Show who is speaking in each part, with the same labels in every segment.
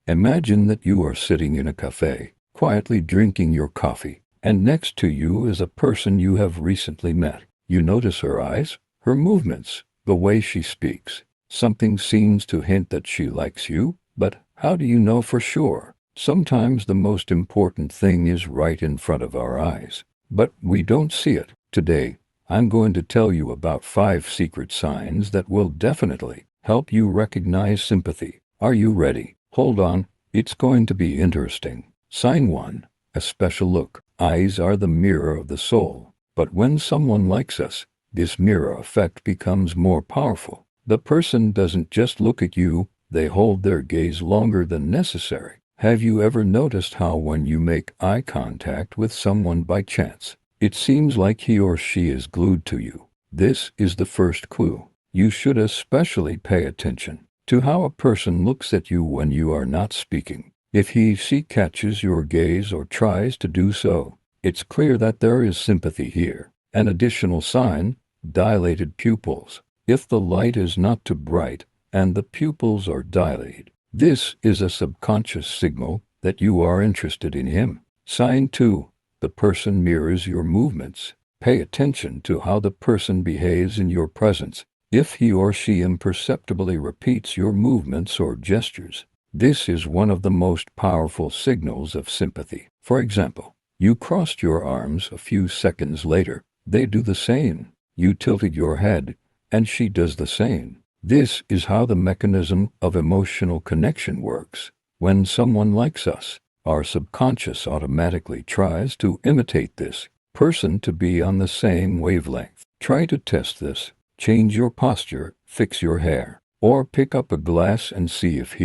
Speaker 1: Imagine that you are sitting in a cafe, quietly drinking your coffee, and next to you is a person you have recently met. You notice her eyes, her movements, the way she speaks. Something seems to hint that she likes you, but how do you know for sure? Sometimes the most important thing is right in front of our eyes, but we don't see it. Today, I'm going to tell you about 5 secret signs that will definitely help you recognize sympathy. Are you ready? Hold on, it's going to be interesting. Sign 1. A special look. Eyes are the mirror of the soul, but when someone likes us, this mirror effect becomes more powerful. The person doesn't just look at you, they hold their gaze longer than necessary. Have you ever noticed how when you make eye contact with someone by chance, it seems like he or she is glued to you? This is the first clue. You should especially pay attention to how a person looks at you when you are not speaking. If she catches your gaze or tries to do so, it's clear that there is sympathy here. An additional sign, dilated pupils. If the light is not too bright and the pupils are dilated, this is a subconscious signal that you are interested in him. Sign 2. The person mirrors your movements. Pay attention to how the person behaves in your presence. If he or she imperceptibly repeats your movements or gestures, this is one of the most powerful signals of sympathy. For example, you crossed your arms a few seconds later. They do the same. You tilted your head, and she does the same. This is how the mechanism of emotional connection works. When someone likes us, our subconscious automatically tries to imitate this person to be on the same wavelength. Try to test this. Change your posture, fix your hair, or pick up a glass and see if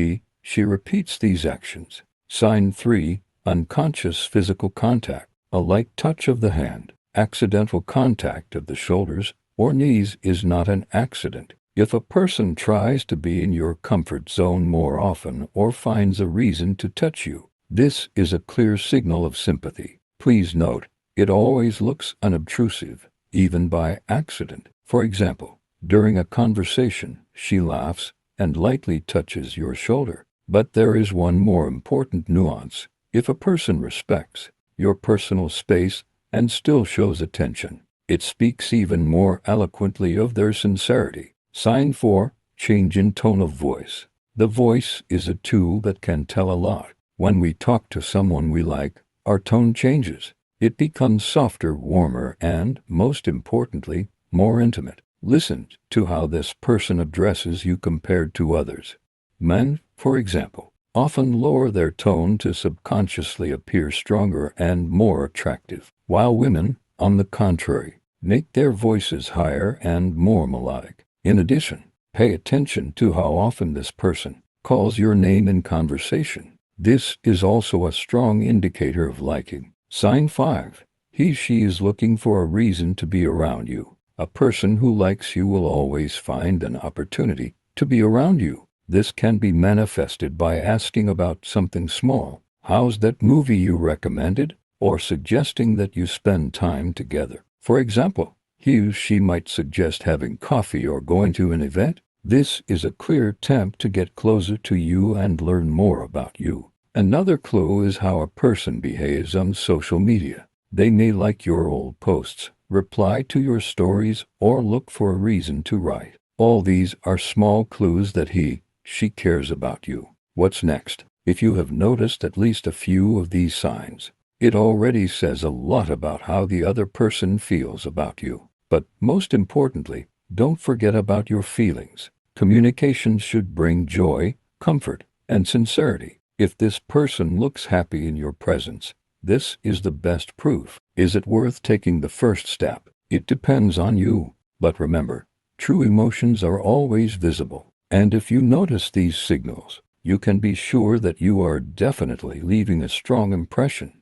Speaker 1: she repeats these actions. Sign 3. Unconscious physical contact. A light touch of the hand, accidental contact of the shoulders or knees is not an accident. If a person tries to be in your comfort zone more often or finds a reason to touch you, this is a clear signal of sympathy. Please note, it always looks unobtrusive, even by accident. For example, during a conversation, she laughs and lightly touches your shoulder. But there is one more important nuance. If a person respects your personal space and still shows attention, it speaks even more eloquently of their sincerity. Sign 4. Change in tone of voice. The voice is a tool that can tell a lot. When we talk to someone we like, our tone changes. It becomes softer, warmer, and, most importantly, more intimate. Listen to how this person addresses you compared to others. Men, for example, often lower their tone to subconsciously appear stronger and more attractive, while women, on the contrary, make their voices higher and more melodic. In addition, pay attention to how often this person calls your name in conversation. This is also a strong indicator of liking. Sign 5. She is looking for a reason to be around you. A person who likes you will always find an opportunity to be around you. This can be manifested by asking about something small. How's that movie you recommended? Or suggesting that you spend time together. For example, she might suggest having coffee or going to an event. This is a clear attempt to get closer to you and learn more about you. Another clue is how a person behaves on social media. They may like your old posts, reply to your stories, or look for a reason to write. All these are small clues that she cares about you. What's next? If you have noticed at least a few of these signs, it already says a lot about how the other person feels about you. But most importantly, don't forget about your feelings. Communication should bring joy, comfort, and sincerity. If this person looks happy in your presence, this is the best proof. Is it worth taking the first step? It depends on you. But remember, true emotions are always visible. And if you notice these signals, you can be sure that you are definitely leaving a strong impression.